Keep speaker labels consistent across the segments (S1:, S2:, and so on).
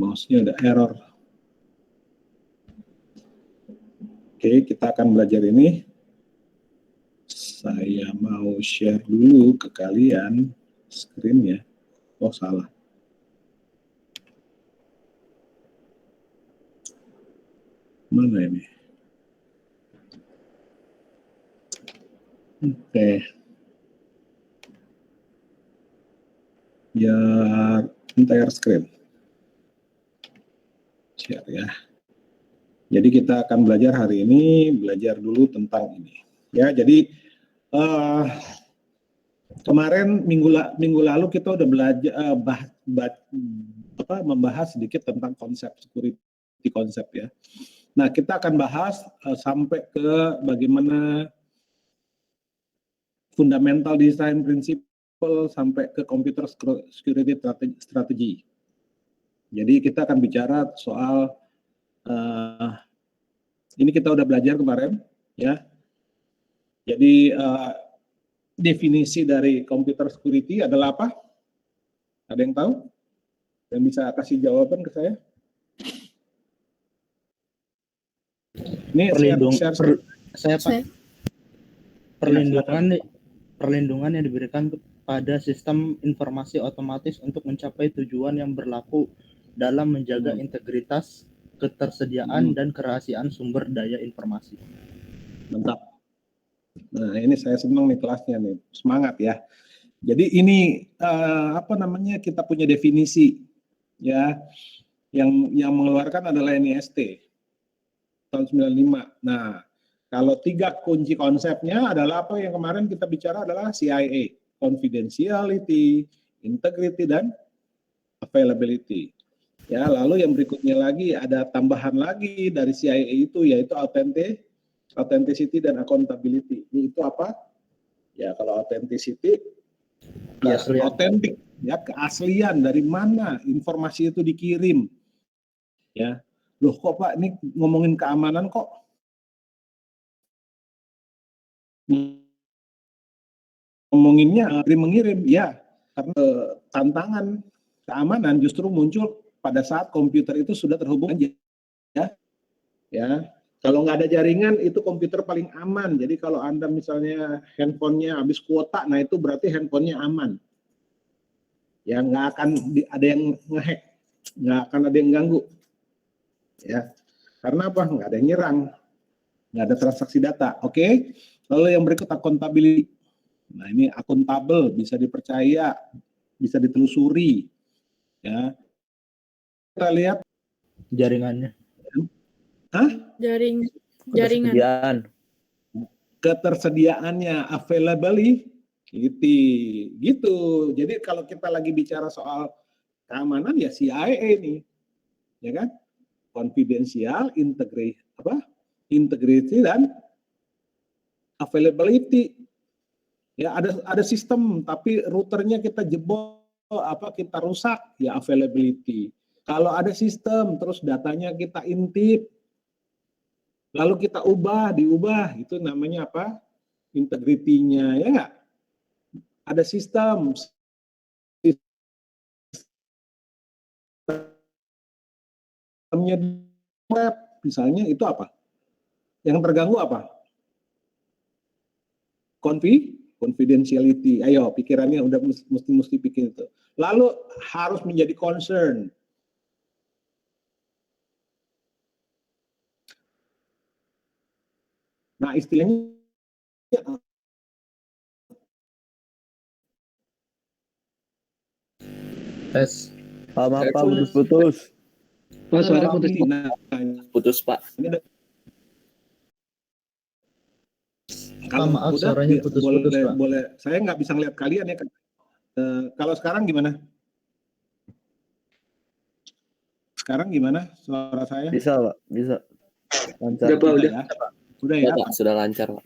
S1: Mouse-nya ada error. Oke, kita akan belajar ini. Saya mau share dulu ke kalian screen-nya. Oh, salah. Mana ini? Oke. Biar entire screen. Share ya. Jadi kita akan belajar hari ini, belajar dulu tentang ini. Ya, jadi kemarin minggu lalu kita udah belajar membahas sedikit tentang konsep security konsep ya. Nah, kita akan bahas sampai ke bagaimana fundamental design principle sampai ke computer security strategy. Jadi kita akan bicara soal ini kita udah belajar kemarin ya. Jadi definisi dari computer security adalah apa? Ada yang tahu? Yang bisa kasih jawaban ke saya? Ini
S2: perlindungan yang diberikan pada sistem informasi otomatis untuk mencapai tujuan yang berlaku dalam menjaga integritas, ketersediaan dan kerahasiaan sumber daya informasi.
S1: Mantap. Nah, ini saya senang nih kelasnya nih, semangat ya. Jadi ini kita punya definisi ya, yang mengeluarkan adalah NIST tahun 95. Nah, kalau 3 kunci konsepnya adalah apa yang kemarin kita bicara adalah CIA, confidentiality, integrity dan availability. Ya, lalu yang berikutnya lagi ada tambahan lagi dari CIA itu yaitu authenticity dan accountability. Ini itu apa? Ya, kalau authenticity ya otentik, ya keaslian dari mana informasi itu dikirim. Ya. Loh kok Pak ini ngomongin keamanan kok ngomonginnya mengirim ya, karena tantangan keamanan justru muncul pada saat komputer itu sudah terhubung ya. Kalau nggak ada jaringan itu komputer paling aman. Jadi kalau Anda misalnya handphonenya habis kuota, nah itu berarti handphonenya aman. Ya nggak akan ada yang ngehack, nggak akan ada yang ganggu. Ya, karena apa? Nggak ada yang nyerang, nggak ada transaksi data. Oke. Lalu yang berikut accountability. Nah ini akuntabel, bisa dipercaya, bisa ditelusuri. Ya, kita lihat
S2: jaringannya.
S3: Jaringan.
S1: Ketersediaannya, availability, gitu. Jadi kalau kita lagi bicara soal keamanan ya CIA nih, ya kan? Confidential, integrity dan availability. Ya ada sistem tapi routernya kita jebol, kita rusak, ya availability. Kalau ada sistem terus datanya kita intip, lalu kita diubah, itu namanya apa? Integrity-nya, ya nggak? Ada sistemnya di web, misalnya itu apa? Yang terganggu apa? Confidentiality. Ayo, pikirannya udah mesti pikir itu. Lalu harus menjadi concern. Nah, istilahnya
S3: tes. Maaf Pak, putus.
S2: Pak, suara putus.
S3: Putus Pak.
S1: Kalau
S2: maaf,
S1: udah
S2: suaranya putus-putus Pak.
S1: Boleh. Saya nggak bisa ngeliat kalian ya. Kalau sekarang gimana? Sekarang gimana suara saya?
S3: Bisa Pak, bisa.
S1: Lancar. Udah ya.
S3: Pak, sudah lancar Pak.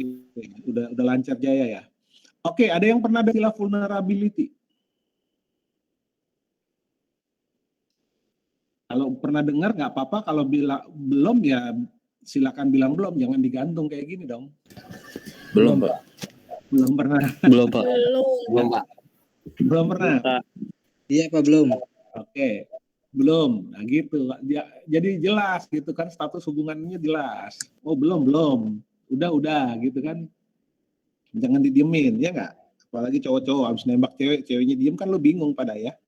S1: Udah lancar jaya ya. Oke, ada yang pernah ada istilah vulnerability? Kalau pernah dengar nggak apa-apa, kalau belum ya silakan bilang belum, jangan digantung kayak gini dong.
S3: Belum Pak.
S1: Belum pernah.
S3: Belum Pak.
S1: Belum Pak. Belum pernah.
S2: Iya Pak, belum.
S1: Oke. Belum. Nah gitu. Jadi jelas gitu kan, status hubungannya jelas. Oh belum. Udah gitu kan. Jangan didiemin, ya nggak? Apalagi cowok-cowok habis nembak cewek, ceweknya diem kan lo bingung pada ya.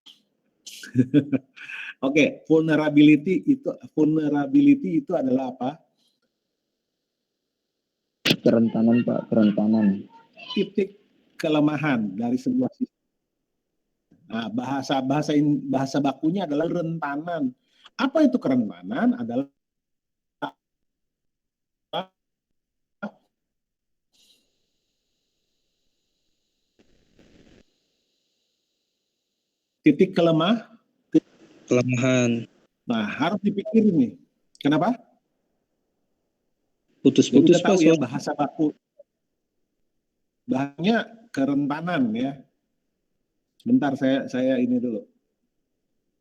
S1: Oke, vulnerability itu adalah apa?
S4: Kerentanan Pak, kerentanan.
S1: Titik kelemahan dari sebuah sistem. Nah, bahasa bakunya adalah kerentanan. Apa itu kerentanan? Adalah titik
S4: Kelemahan.
S1: Nah, harus dipikirin nih. Kenapa?
S4: Putus-putus
S1: Kita tahu
S4: Pak.
S1: ya bahasa baku. Bahannya kerentanan ya. Bentar saya ini dulu.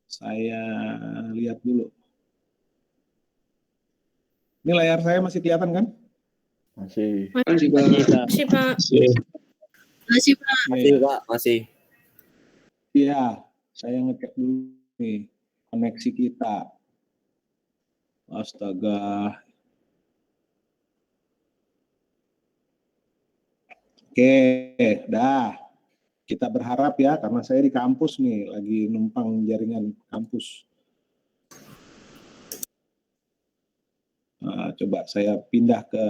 S1: Saya lihat dulu. Ini layar saya masih kelihatan kan?
S3: Masih.
S4: Masih Pak.
S5: Masih, Pak. Masih, Pak.
S3: Masih, Pak. Masih.
S1: Iya, saya ngecek dulu nih koneksi kita. Astaga. Oke, dah. Kita berharap ya, karena saya di kampus nih, lagi numpang jaringan kampus. Nah, coba saya pindah ke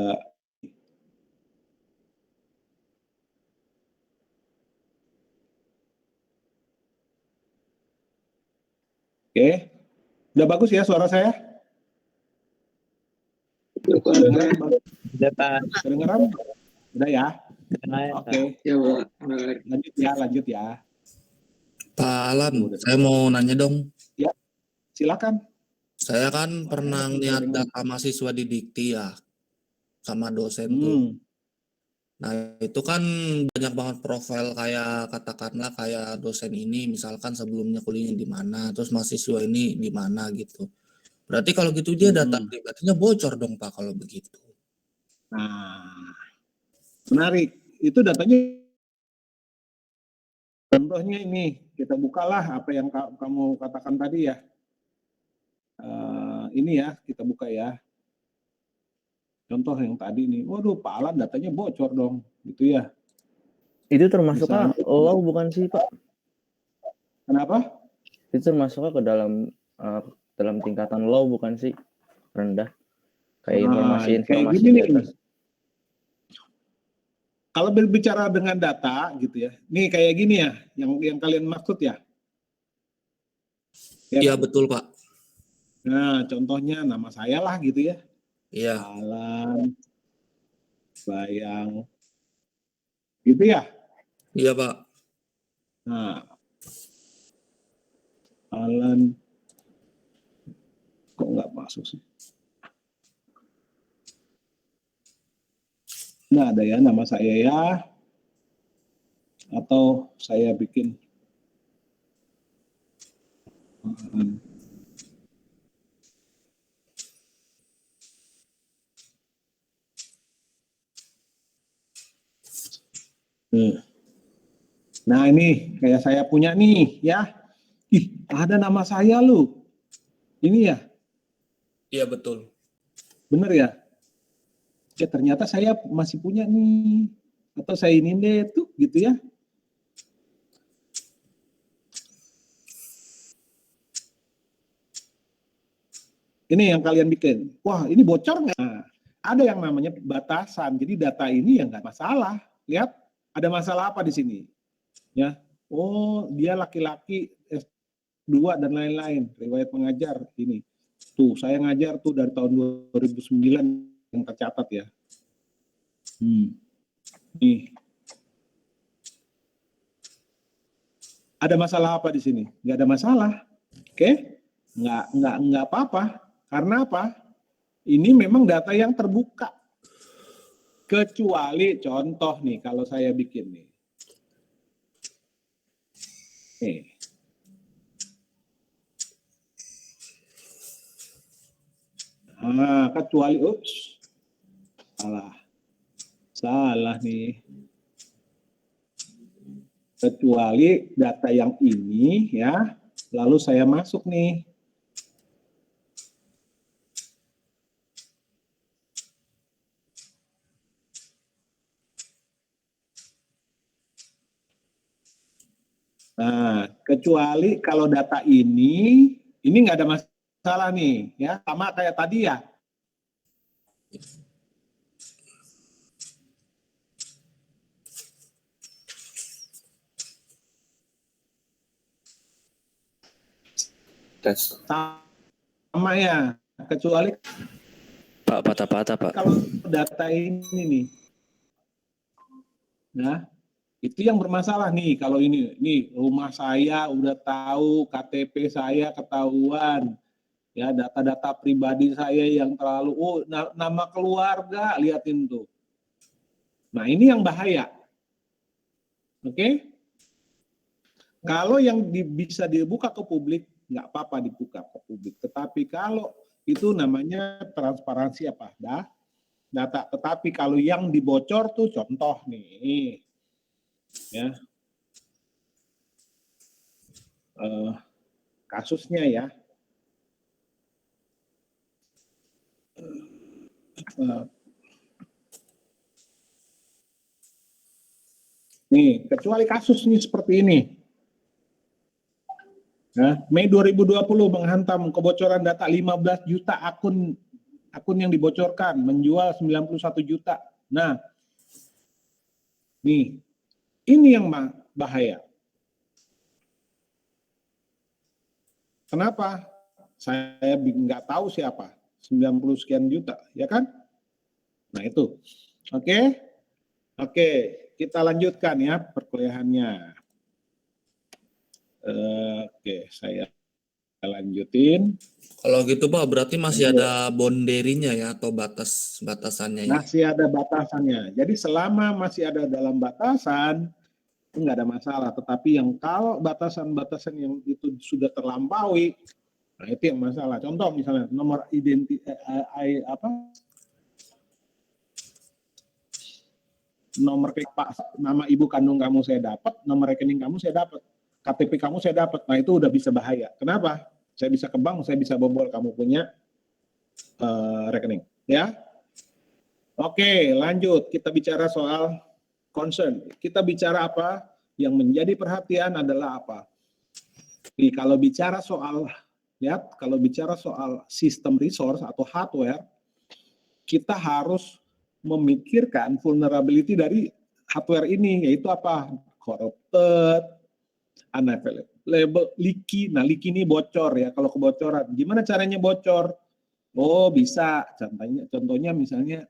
S1: Oke, udah bagus ya suara saya? Kedengeran? Udah ya? Oke. Lanjut ya.
S6: Pak Alan, saya mau nanya dong.
S1: Silakan.
S6: Saya kan pernah lihat data mahasiswa di Dikti ya, sama dosen tuh. Nah, itu kan banyak banget profil kayak katakanlah kayak dosen ini misalkan sebelumnya kuliahnya di mana, terus mahasiswa ini di mana gitu. Berarti kalau gitu dia data pribadinya bocor dong Pak kalau begitu.
S1: Nah, menarik. Itu datanya. Contohnya ini, kita bukalah apa yang kamu katakan tadi ya. Ini ya, kita buka ya. Contoh yang tadi nih, waduh Pak Alan datanya bocor dong, gitu ya.
S3: Itu termasuk
S1: Misalnya,
S3: low bukan sih, Pak?
S1: Kenapa?
S3: Itu termasuk ke dalam tingkatan low bukan sih? Rendah. Kayak informasi
S1: kayak gini
S3: di
S1: nih.
S3: atas.
S1: Kalau berbicara dengan data gitu ya, nih kayak gini ya, yang kalian maksud ya.
S6: Iya betul Pak.
S1: Nah, contohnya nama saya lah gitu ya.
S6: Iya.
S1: Alan Bayang. Gitu ya?
S6: Iya Pak.
S1: Nah, Alan kok nggak masuk sih? Nah, ada ya nama saya ya. Atau saya bikin Nah ini kayak saya punya nih ya. Ih, ada nama saya lu. Ini ya?
S6: Iya betul.
S1: Bener ya? Ya ternyata saya masih punya nih. Atau saya ini deh tuh gitu ya. Ini yang kalian bikin. Wah ini bocor nggak? Nah, ada yang namanya batasan. Jadi data ini ya nggak masalah. Lihat, ada masalah apa di sini? Ya, oh dia laki-laki S2 dan lain-lain. Riwayat mengajar ini. Tuh saya ngajar tuh dari tahun 2009 yang tercatat ya. Nih. Ada masalah apa di sini? Nggak ada masalah. Oke? Nggak apa-apa. Karena apa? Ini memang data yang terbuka. Kecuali contoh nih, kalau saya bikin nih. Nih. Nah, kecuali, salah nih. Kecuali data yang ini ya, lalu saya masuk nih Nah, kecuali kalau data ini nggak ada masalah nih, ya sama kayak tadi ya.
S3: Tes.
S1: Sama ya, kecuali
S7: Pak, patah-patah, Pak.
S1: kalau data ini nih, nah itu yang bermasalah nih. Kalau ini rumah saya udah tahu, KTP saya ketahuan, ya data-data pribadi saya yang terlalu, nama keluarga liatin tuh. Nah ini yang bahaya, oke? Kalau yang bisa dibuka ke publik, nggak apa-apa dibuka ke publik. Tetapi kalau itu namanya transparansi apa? Data. Tetapi kalau yang dibocor tuh contoh nih, ya kasusnya ya. Nih, kecuali kasus nih seperti ini. Nah, Mei 2020 menghantam kebocoran data 15 juta akun yang dibocorkan, menjual 91 juta. Nah, nih, ini yang bahaya. Kenapa? Saya nggak tahu siapa, 90 sekian juta, ya kan? Nah itu, oke, kita lanjutkan ya perkuliahannya. Oke, saya lanjutin.
S6: Kalau gitu Pak, berarti masih ada boundary-nya ya atau batasannya ya?
S1: Masih ada batasannya. Jadi selama masih ada dalam batasan, itu nggak ada masalah. Tetapi yang kalau batasan-batasan yang itu sudah terlampaui, nah itu yang masalah. Contoh misalnya nomor nomor nama ibu kandung kamu saya dapat, nomor rekening kamu saya dapat, KTP kamu saya dapat. Nah itu udah bisa bahaya. Kenapa? Saya bisa ke bank, saya bisa bobol kamu punya rekening. Ya. Oke, lanjut. Kita bicara soal concern. Kita bicara apa? Yang menjadi perhatian adalah apa? Jadi, kalau bicara soal sistem resource atau hardware, kita harus memikirkan vulnerability dari hardware ini, yaitu apa? Corrupted, unavailable, leaky. Nah, leaky ini bocor ya. Kalau kebocoran, gimana caranya bocor? Oh, bisa. Contohnya misalnya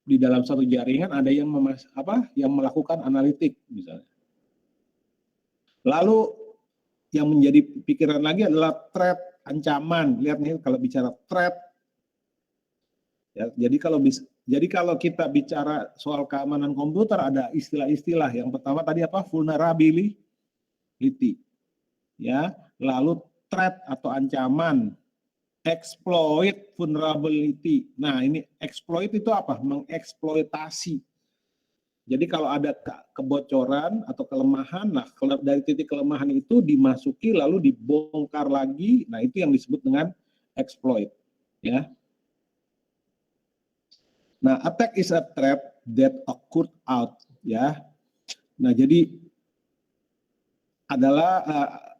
S1: di dalam satu jaringan ada yang melakukan analitik misalnya. Lalu yang menjadi pikiran lagi adalah threat, ancaman. Lihat nih kalau bicara threat, ya, jadi kalau kita bicara soal keamanan komputer ada istilah-istilah. Yang pertama tadi apa? Vulnerability, ya. Lalu threat atau ancaman, exploit vulnerability. Nah ini exploit itu apa? Mengeksploitasi. Jadi kalau ada kebocoran atau kelemahan, nah dari titik kelemahan itu dimasuki lalu dibongkar lagi. Nah itu yang disebut dengan exploit, ya. Nah, attack is a threat that occurred out, ya. Nah, jadi adalah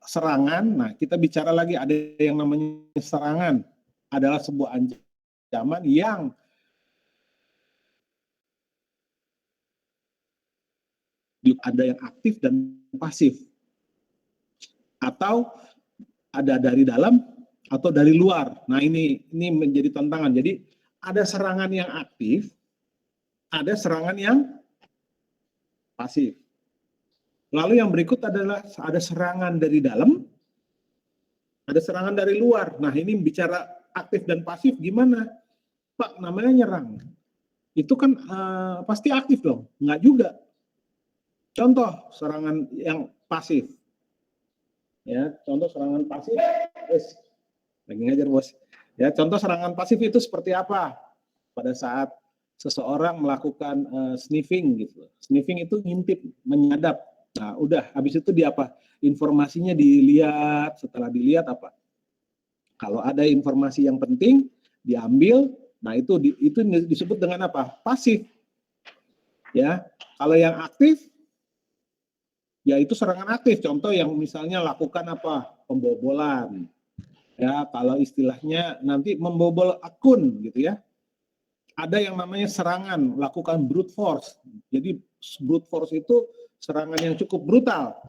S1: serangan. Nah, kita bicara lagi ada yang namanya serangan adalah sebuah ancaman yang ada yang aktif dan pasif, atau ada dari dalam atau dari luar. Nah, ini menjadi tantangan. Jadi ada serangan yang aktif, ada serangan yang pasif. Lalu yang berikut adalah ada serangan dari dalam, ada serangan dari luar. Nah, ini bicara aktif dan pasif gimana? Pak, namanya nyerang. Itu kan pasti aktif dong? Enggak juga. Contoh serangan yang pasif. Ya, contoh serangan pasif. Lagi ngajar, Bos. Ya, contoh serangan pasif itu seperti apa? Pada saat seseorang melakukan sniffing gitu. Sniffing itu ngintip, menyadap. Nah, udah habis itu dia apa? Informasinya dilihat, setelah dilihat apa? Kalau ada informasi yang penting diambil, nah itu disebut dengan apa? Pasif. Ya. Kalau yang aktif yaitu serangan aktif. Contoh yang misalnya lakukan apa? Pembobolan. Ya, kalau istilahnya nanti membobol akun gitu ya. Ada yang namanya serangan, lakukan brute force. Jadi brute force itu serangan yang cukup brutal.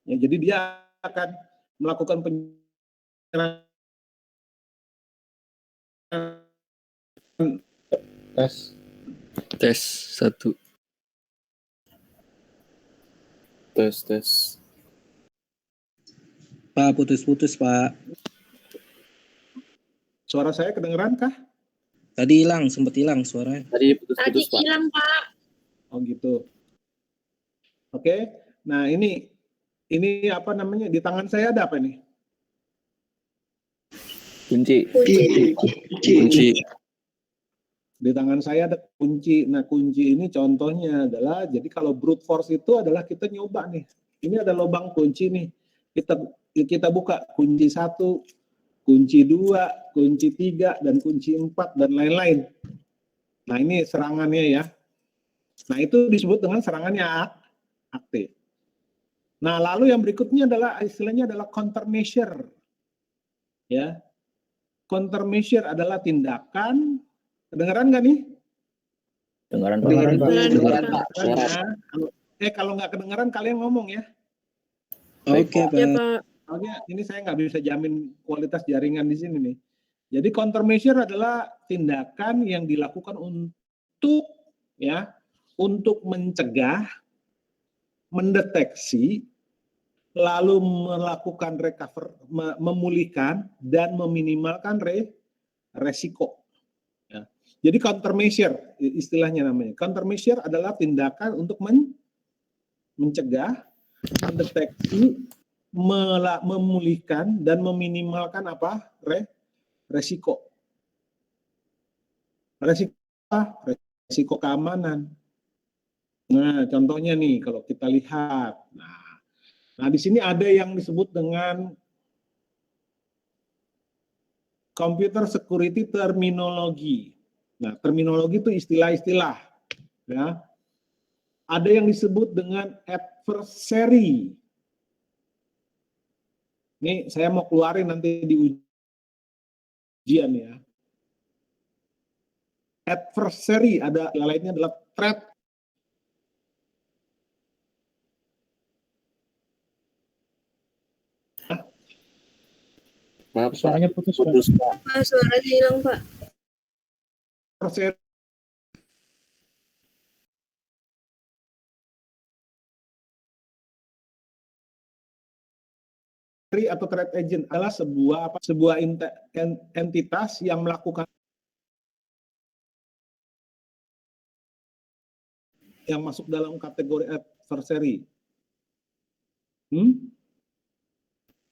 S1: Ya, jadi dia akan melakukan penyerangan
S2: Tes.
S7: 1.
S8: Tes.
S9: Pak, putus-putus, Pak.
S1: Suara saya kedengeran kah?
S9: Tadi hilang, sempat hilang suaranya.
S8: Tadi
S5: Tadi
S8: putus-putus, Pak.
S5: hilang, Pak.
S1: Oh gitu. Oke. Nah, ini apa namanya? Di tangan saya ada apa nih?
S3: Kunci.
S7: Kunci.
S1: Di tangan saya ada kunci. Nah, kunci ini contohnya adalah, jadi kalau brute force itu adalah kita nyoba nih. Ini ada lubang kunci nih. Kita buka kunci 1, kunci 2, kunci 3, dan kunci 4, dan lain-lain. Nah, ini serangannya ya. Nah, itu disebut dengan serangannya aktif. Nah, lalu yang berikutnya adalah istilahnya adalah countermeasure. Ya. Countermeasure adalah tindakan, kedengeran nggak nih?
S3: Dengaran Pak.
S5: Kedengeran, Pak.
S1: Kalau nggak kedengeran kalian ngomong ya.
S9: Oke,
S5: Ya,
S9: Pak.
S5: Pak.
S1: Soalnya ini saya nggak bisa jamin kualitas jaringan di sini nih. Jadi countermeasure adalah tindakan yang dilakukan untuk mencegah, mendeteksi, lalu melakukan recover, memulihkan dan meminimalkan resiko. Ya. Jadi countermeasure istilahnya namanya. Countermeasure adalah tindakan untuk mencegah, mendeteksi, memulihkan dan meminimalkan apa? Resiko. Resiko keamanan. Nah, contohnya nih kalau kita lihat. Nah, di sini ada yang disebut dengan computer security terminology. Nah, terminologi itu istilah-istilah, ya. Ada yang disebut dengan adversary. Ini saya mau keluarin nanti di ujian ya. Adversary, ada yang lainnya adalah threat.
S8: Maaf,
S2: Suaranya putus, Pak.
S8: Pak.
S5: Pak, suaranya hilang, Pak.
S1: Adversary atau threat agent adalah sebuah entitas yang melakukan yang masuk dalam kategori adversary.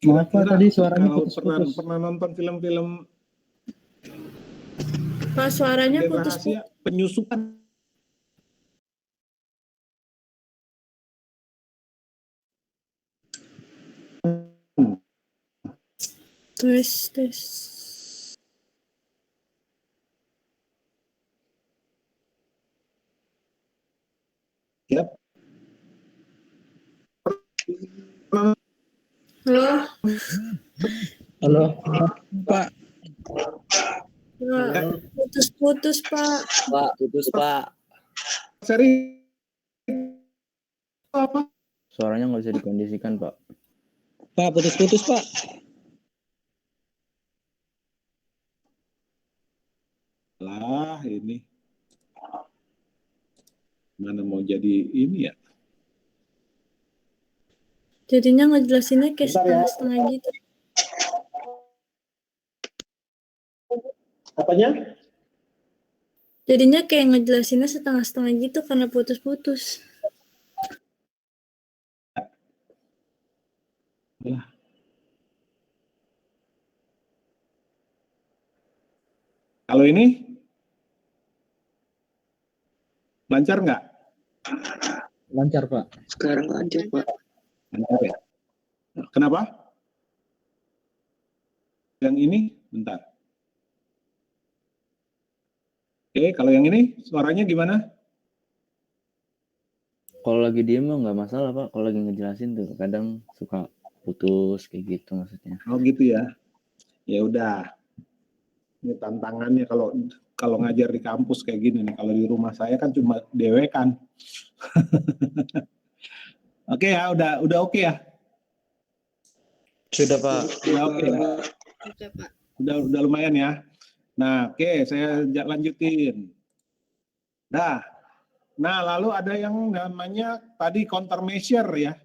S2: Maaf, Pak, tadi suaranya
S1: Kalau
S2: putus-putus.
S1: pernah nonton film-film
S5: Pak, suaranya
S1: agen
S5: putus.
S1: rahasia, penyusupan.
S5: Tes.
S1: Yap.
S5: Halo,
S9: Pak.
S5: Pak. Putus-putus, Pak.
S8: Pak, putus, Pak.
S1: Seri apa?
S3: Suaranya nggak bisa dikondisikan, Pak.
S9: Pak, putus-putus, Pak.
S1: Lah, ini mana mau jadi ini ya?
S5: Jadinya ngejelasinnya kayak
S1: Bentar ya.
S5: setengah-setengah gitu.
S1: Apanya?
S5: Jadinya kayak ngejelasinnya setengah-setengah gitu karena putus-putus.
S1: Kalau ini lancar nggak?
S2: Lancar, Pak.
S9: Sekarang lancar, Pak.
S1: Lancar ya. Kenapa? Yang ini, bentar. Oke, kalau yang ini suaranya gimana?
S3: Kalau lagi diem mah nggak masalah Pak. Kalau lagi ngejelasin tuh kadang suka putus kayak gitu maksudnya.
S1: Oh gitu ya. Ya udah. Ini tantangannya kalau ngajar di kampus kayak gini nih. Kalau di rumah saya kan cuma dewekan. Oke ya, udah oke ya.
S7: Sudah Pak.
S1: Udah oke ya.
S5: Oke, Pak.
S1: Udah lumayan ya. Nah, oke, saya lanjutin. Nah, lalu ada yang namanya tadi countermeasure ya.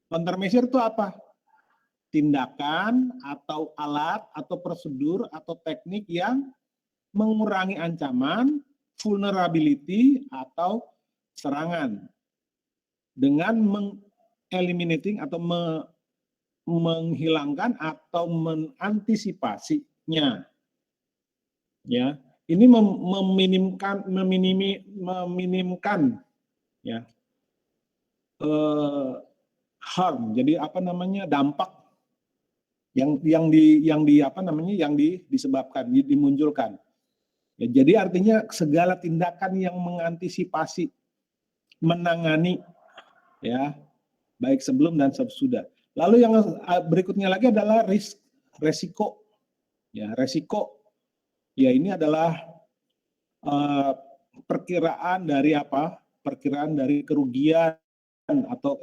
S1: Countermeasure itu apa? Tindakan atau alat atau prosedur atau teknik yang mengurangi ancaman, vulnerability atau serangan dengan eliminating atau menghilangkan atau mengantisipasinya. Ya, ini meminimkan ya harm. Jadi apa namanya dampak yang disebabkan, dimunculkan. Ya, jadi artinya segala tindakan yang mengantisipasi, menangani, ya, baik sebelum dan sesudah. Lalu yang berikutnya lagi adalah resiko. Ya, resiko. Ya, ini adalah perkiraan dari apa? Perkiraan dari kerugian atau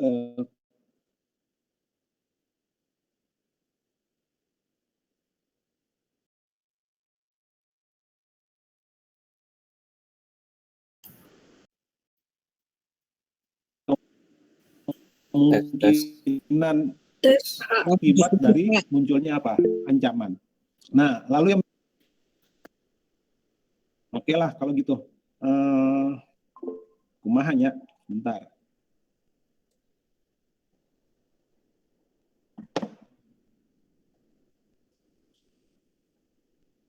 S1: kemungkinan akibat dari munculnya apa? Ancaman. Nah, lalu yang oke lah kalau gitu. Kumahanya, bentar.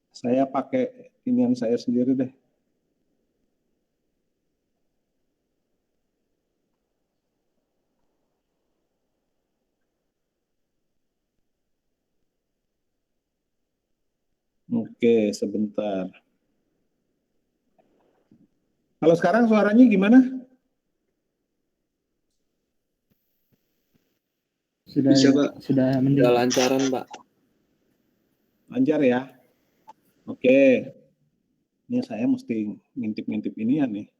S1: Saya pakai inian saya sendiri deh. Oke, sebentar. Kalau sekarang suaranya gimana?
S2: Sudah mending.
S8: Udah lancaran, Pak.
S1: Lancar ya? Oke. Ini saya mesti ngintip-ngintip inian nih.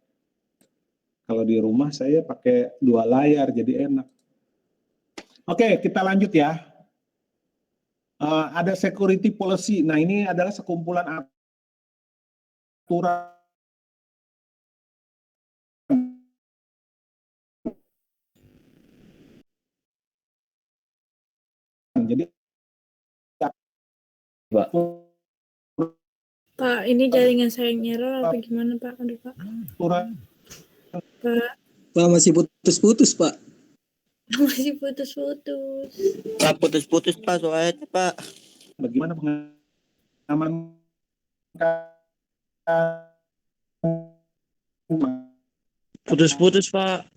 S1: Kalau di rumah saya pakai 2 layar, jadi enak. Oke, kita lanjut ya. Ada security policy. Nah, ini adalah sekumpulan aturan. Jadi,
S5: Pak, ini jaringan saya nyeror apa gimana, Pak? Aduh, Pak.
S1: aturan.
S9: Pak masih putus-putus, Pak.
S5: Masih putus-putus.
S7: Pak putus-putus Pak soalnya Pak.
S1: Bagaimana pengaman
S7: Putus-putus Pak.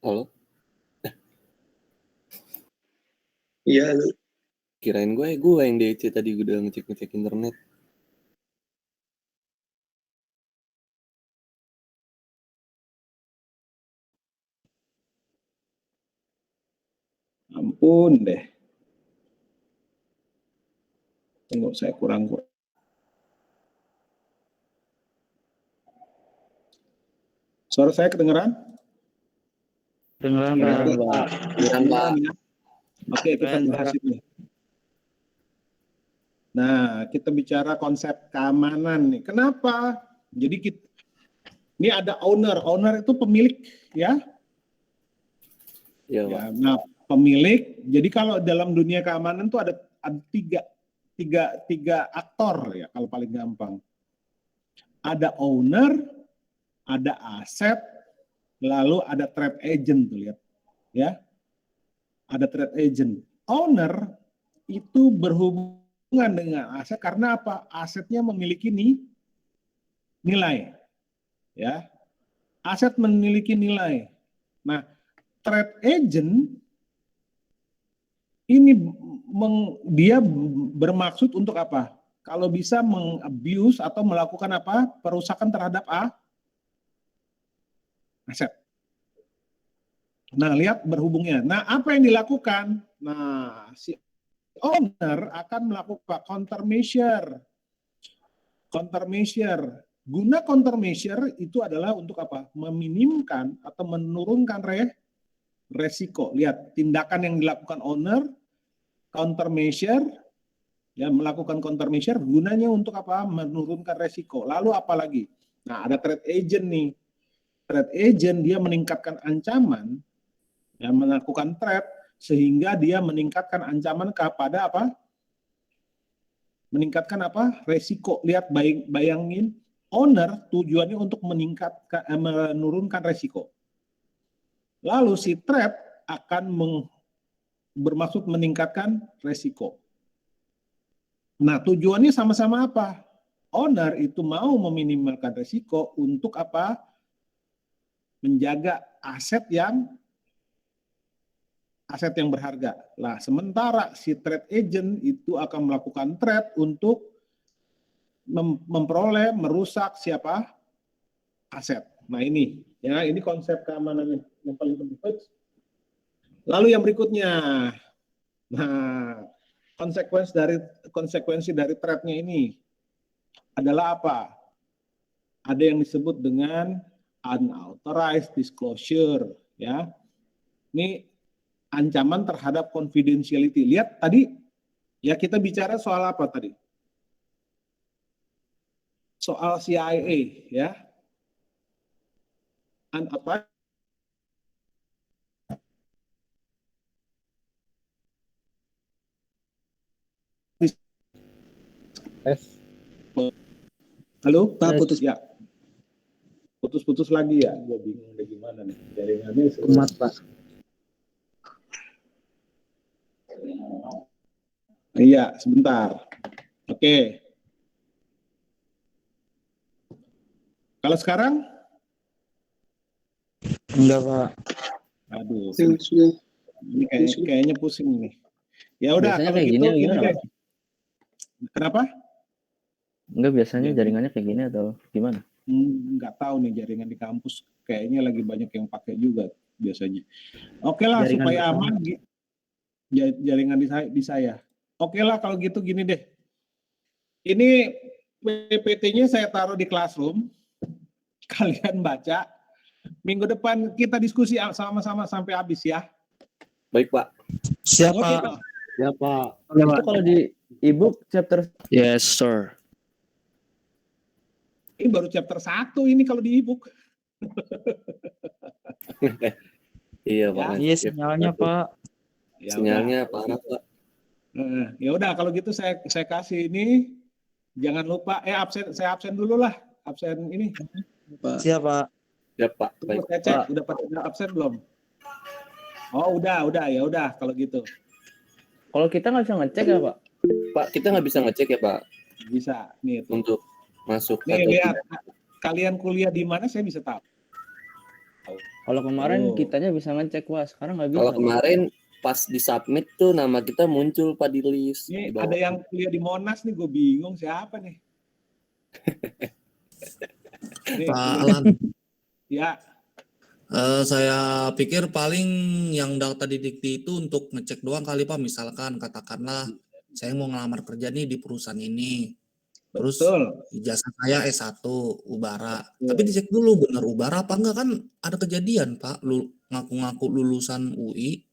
S8: Halo?
S9: Iya,
S8: Kirain gue yang DC tadi udah ngecek internet.
S1: Ampun deh. Tunggu, saya kurang. Suara saya kedengeran?
S2: Dengeran, Pak.
S8: Kedengeran, Pak.
S1: Ya. Oke, kita bahas ini. Nah, kita bicara konsep keamanan nih. Kenapa? Jadi ini ada owner. Owner itu pemilik, ya.
S8: Iya, Pak.
S1: Ya, nah, pemilik. Jadi kalau dalam dunia keamanan tuh ada tiga tiga aktor ya kalau paling gampang. Ada owner, ada aset, lalu ada trade agent tuh lihat ya. Ada trade agent. Owner itu berhubungan dengan aset karena apa? Asetnya memiliki nilai ya. Aset memiliki nilai. Nah, trade agent ini dia bermaksud untuk apa? Kalau bisa mengabuse atau melakukan apa? Perusakan terhadap aset. Nah, lihat berhubungnya. Nah, apa yang dilakukan? Nah, si owner akan melakukan countermeasure. Countermeasure. Guna countermeasure itu adalah untuk apa? Meminimkan atau menurunkan resiko. Lihat, tindakan yang dilakukan owner, countermeasure, ya melakukan countermeasure gunanya untuk apa? Menurunkan resiko. Lalu apa lagi? Nah, ada trade agent nih. Trade agent dia meningkatkan ancaman, ya melakukan trade sehingga dia meningkatkan ancaman kepada apa? Meningkatkan apa? Resiko. Lihat, bayangin, owner tujuannya untuk menurunkan resiko. Lalu si trade akan bermaksud meningkatkan resiko. Nah, tujuannya sama-sama apa? Owner itu mau meminimalkan resiko untuk apa? Menjaga aset yang berharga. Nah, sementara si trade agent itu akan melakukan trade untuk memperoleh, merusak siapa? Aset. Nah, ini ya, ini konsep keamanan yang paling penting. Lalu yang berikutnya. Nah, konsekuensi dari trade-nya ini adalah apa? Ada yang disebut dengan unauthorized disclosure, ya. Ini ancaman terhadap confidentiality. Lihat tadi, ya kita bicara soal apa tadi? Soal CIA, ya. Unauthorized. Halo,
S9: Pak, putus.
S1: Ya. Putus-putus lagi ya, gue bingung deh gimana nih jaringannya.
S2: Kumat, Pak.
S1: Iya, sebentar. Oke. Kalau sekarang?
S7: Enggak, Pak.
S1: Aduh,
S9: Sudah.
S1: ini kayaknya pusing nih. Ya udah,
S3: Biasanya
S1: kalau
S3: kayak
S1: gitu
S3: gini
S1: gini
S3: gimana,
S1: deh.
S3: Pak?
S1: Kenapa?
S3: Enggak, biasanya
S1: Jadi-
S3: jaringannya kayak gini atau gimana?
S1: Nggak tahu nih jaringan di kampus. Kayaknya lagi banyak yang pakai juga biasanya. Oke lah,
S2: Jaringan
S1: supaya
S2: bersama.
S1: aman. Jaringan di saya. Oke lah, kalau gitu gini deh. Ini PPT-nya saya taruh di Classroom. Kalian baca. Minggu depan kita diskusi sama-sama sampai habis ya.
S8: Baik, Pak.
S7: Siap,
S1: Oke,
S7: Pak.
S1: Pak.
S7: Siap, Pak.
S3: Itu kalau di ebook chapter
S7: Yes, sir.
S1: Ini baru chapter 1 ini kalau di ebook.
S8: Iya,
S1: Ya.
S8: Pak.
S7: Iya, sinyalnya, Pak.
S1: Ya
S8: Sinyalnya parah, Pak.
S1: Ya udah kalau gitu saya kasih ini. Jangan lupa saya absen dulu lah. Absen ini.
S9: Pak.
S7: Siap, Pak.
S8: Ya, Pak.
S1: Tunggu
S8: Baik.
S1: saya cek
S3: Pak.
S1: udah pada absen belum? Oh, udah ya udah kalau gitu.
S3: kalau kita nggak bisa ngecek ya, Pak?
S8: Pak, kita nggak bisa ngecek ya, Pak,
S1: Bisa nih tuh.
S8: untuk masuk
S1: Nih
S8: atau
S1: lihat
S8: tidak.
S1: kalian kuliah di mana saya bisa tahu.
S3: Kalau kemarin
S1: Oh.
S3: kitanya bisa ngecek, Pak. Sekarang nggak bisa.
S8: Kalau
S3: Pak.
S8: kemarin pas di submit tuh nama kita muncul, Pak, di list.
S1: Nih
S8: Di bawah.
S1: ada yang kuliah di Monas nih, gue bingung siapa nih. Nih,
S6: Pak
S1: kuliah-
S6: Alan,
S1: ya,
S6: saya pikir paling yang data didikti itu untuk ngecek doang kali Pak. Misalkan katakanlah saya mau ngelamar kerja nih di perusahaan ini. Terus
S1: betul.
S6: ijazah saya S1 Ubara.
S1: Betul.
S6: Tapi dicek dulu benar Ubara apa enggak, kan ada kejadian Pak, ngaku-ngaku lulusan UI.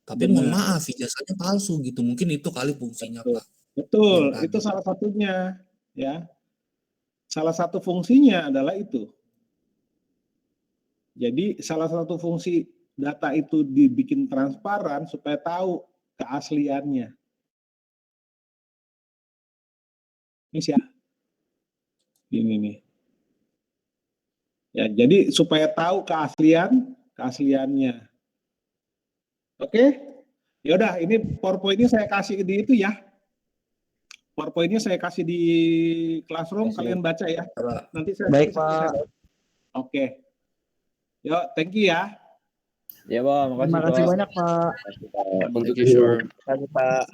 S6: Tapi mohon
S1: Benar.
S6: maaf ijazahnya palsu gitu. Mungkin itu kali fungsinya
S1: Betul.
S6: Pak.
S1: Betul,
S6: Yang
S1: itu
S6: tadi.
S1: salah satunya ya. Salah satu fungsinya adalah itu. Jadi salah satu fungsi data itu dibikin transparan supaya tahu keasliannya. Ini sih ya. Ini nih. Ya, jadi supaya tahu keasliannya. Oke? Ya udah, ini PowerPoint-nya saya kasih di itu ya. PowerPoint-nya saya kasih di Classroom, kalian baca ya. Nanti saya
S7: Baik, Pak.
S1: Oke. Yuk, thank you ya.
S3: Ya, Pak.
S7: Terima kasih banyak, Pak.
S8: Untuk
S3: Thank you.
S8: sure.
S7: Terima kasih, Pak.